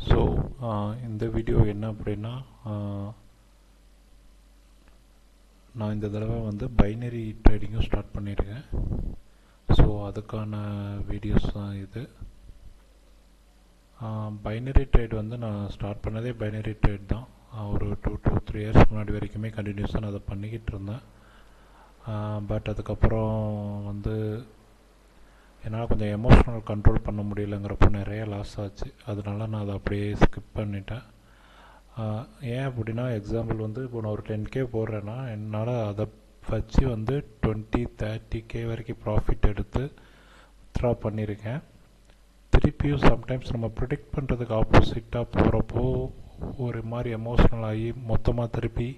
So இந்த video என்ன அப்படின்னா, நான் இந்த தடவை வந்து பைனரி ட்ரேடிங்கும் ஸ்டார்ட் பண்ணியிருக்கேன். ஸோ அதுக்கான வீடியோஸ் தான் இது. பைனரி ட்ரேட் வந்து நான் ஸ்டார்ட் பண்ணதே பைனரி ட்ரேட் தான். ஒரு 2 to 3 இயர்ஸ் முன்னாடி வரைக்குமே கண்டினியூஸாக நான் அதை பண்ணிக்கிட்டு இருந்தேன். பட் அதுக்கப்புறம் வந்து என்னால் கொஞ்சம் எமோஷ்னல் கண்ட்ரோல் பண்ண முடியலைங்கிறப்போ நிறைய லாஸ் ஆச்சு. அதனால நான் அதை அப்படியே ஸ்கிப் பண்ணிட்டேன். ஏன் அப்படின்னா, எக்ஸாம்பிள் வந்து இப்போ நான் ஒரு 10K போடுறேன்னா என்னால் அதை வச்சு வந்து 20-30K வரைக்கும் ப்ராஃபிட் எடுத்து வித்ட்ரா பண்ணியிருக்கேன். திருப்பியும் சம்டைம்ஸ் நம்ம ப்ரிடிக்ட் பண்ணுறதுக்கு ஆப்போசிட்டாக போகிறப்போ ஒரு மாதிரி எமோஷ்னல் ஆகி மொத்தமாக திருப்பி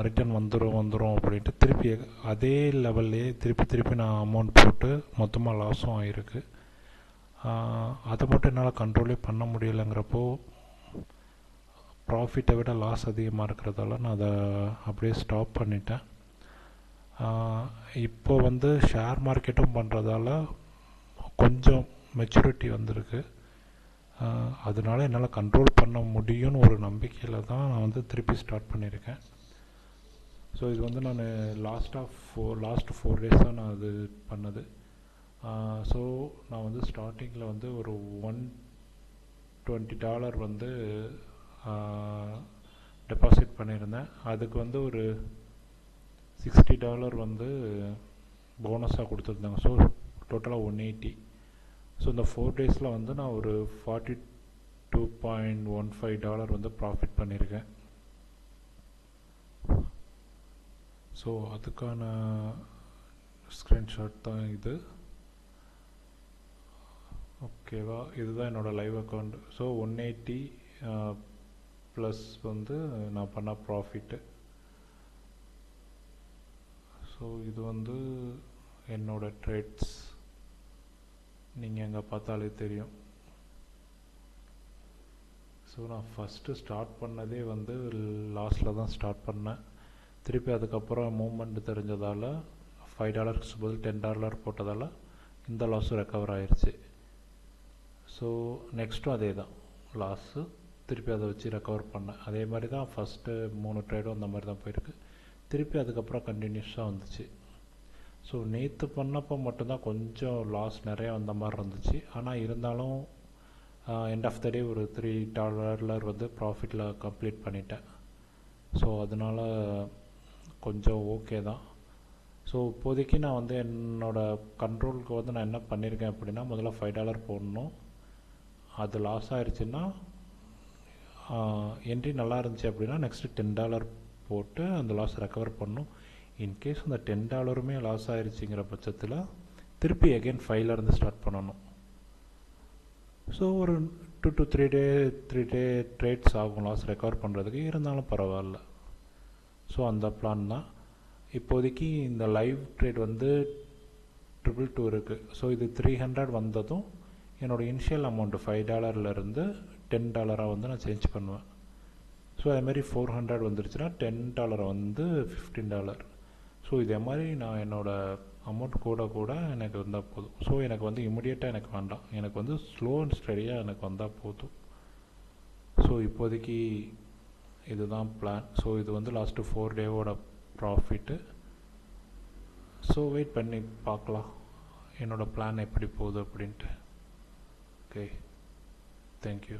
ரிட்டர்ன் வந்துடும் அப்படின்ட்டு திருப்பி அதே லெவல்லே திருப்பி நான் அமௌண்ட் போட்டு மொத்தமாக லாஸும் ஆகிருக்கு. அதை மட்டும் என்னால் கண்ட்ரோலே பண்ண முடியலைங்கிறப்போ ப்ராஃபிட்டை விட லாஸ் அதிகமாக இருக்கிறதால நான் அதை அப்படியே ஸ்டாப் பண்ணிட்டேன். இப்போ வந்து ஷேர் மார்க்கெட்டும் பண்ணுறதால கொஞ்சம் மெச்சூரிட்டி வந்திருக்கு. அதனால என்னால் கண்ட்ரோல் பண்ண முடியும்னு ஒரு நம்பிக்கையில் தான் நான் வந்து திருப்பி ஸ்டார்ட் பண்ணியிருக்கேன். ஸோ இது வந்து நான் லாஸ்ட் 4 டேஸ் தான் நான் அது பண்ணது. ஸோ நான் வந்து ஸ்டார்டிங்கில் வந்து ஒரு $120 வந்து டெபாசிட் பண்ணியிருந்தேன். அதுக்கு வந்து ஒரு $60 வந்து போனஸாக கொடுத்துருந்தாங்க. ஸோ டோட்டலாக 180. ஸோ இந்த 4 டேஸில் வந்து நான் ஒரு $42.15 வந்து ப்ராஃபிட் பண்ணியிருக்கேன். ஸோ அதுக்கான ஸ்க்ரீன்ஷாட் தான் இது. ஓகேவா, இதுதான் என்னோடய லைவ் அக்கௌண்ட். ஸோ 180 ப்ளஸ் வந்து நான் பண்ண ப்ராஃபிட்டு. ஸோ இது வந்து என்னோடய ட்ரேட்ஸ், நீங்கள் எங்கே பார்த்தாலே தெரியும். ஸோ நான் ஃபஸ்ட்டு ஸ்டார்ட் பண்ணதே வந்து லாஸில் தான் ஸ்டார்ட் பண்ணேன். திருப்பி அதுக்கப்புறம் மூவ்மெண்ட் தெரிஞ்சதால் $5 பதில் $10 போட்டதால் இந்த லாஸும் ரெக்கவர் ஆயிடுச்சு. ஸோ நெக்ஸ்ட்டும் அதே தான் லாஸு, திருப்பி அதை வச்சு ரெக்கவர் பண்ணேன். அதே மாதிரி தான் ஃபஸ்ட்டு 3 ட்ரேடும் அந்த மாதிரி தான் போயிருக்கு. திருப்பி அதுக்கப்புறம் கண்டினியூஸாக வந்துச்சு. ஸோ நேற்று பண்ணப்போ மட்டும்தான் கொஞ்சம் லாஸ் நிறையா வந்த மாதிரி இருந்துச்சு. ஆனால் இருந்தாலும் எண்ட் ஆஃப் த டே ஒரு $3 வந்து ப்ராஃபிட்டில் கம்ப்ளீட் பண்ணிட்டேன். ஸோ அதனால் கொஞ்சம் ஓகே தான். ஸோ இப்போதைக்கு நான் வந்து என்னோடய கண்ட்ரோலுக்கு வந்து நான் என்ன பண்ணியிருக்கேன் அப்படின்னா, முதல்ல $5 போடணும். அது லாஸ் ஆகிடுச்சின்னா என்ட்ரி நல்லா இருந்துச்சு அப்படின்னா நெக்ஸ்ட்டு $10 போட்டு அந்த லாஸ் ரெக்கவர் பண்ணணும். இன்கேஸ் அந்த $10 லாஸ் ஆகிடுச்சிங்கிற பட்சத்தில் திருப்பி அகெயின் 5லேருந்து ஸ்டார்ட் பண்ணணும். ஸோ ஒரு 2 to 3 டே ட்ரேட்ஸ் ஆகும் லாஸ் ரெக்கவர் பண்ணுறதுக்கு, இருந்தாலும் பரவாயில்ல. ஸோ அந்த பிளான் தான். இப்போதைக்கு இந்த லைவ் ட்ரேட் வந்து 222 இருக்குது. ஸோ இது 300 வந்ததும் என்னோடய இனிஷியல் அமௌண்ட்டு $5 $10 வந்து நான் சேஞ்ச் பண்ணுவேன். ஸோ அதேமாதிரி 400 வந்துருச்சுன்னா $10 வந்து $15. ஸோ இதே மாதிரி நான் என்னோடய அமௌண்ட் கூட எனக்கு வந்தால் போதும். ஸோ எனக்கு வந்து இமிடியேட்டாக எனக்கு வேண்டாம், எனக்கு வந்து ஸ்லோ அண்ட் ஸ்டடியாக எனக்கு வந்தால் போதும். ஸோ இப்போதைக்கு இதுதான் பிளான். ஸோ இது வந்து லாஸ்ட்டு 4 டேவோட ப்ராஃபிட்டு. ஸோ வெயிட் பண்ணி பார்க்கலாம் என்னோடய பிளான் எப்படி போகுது அப்படின்ட்டு. Okay, thank you.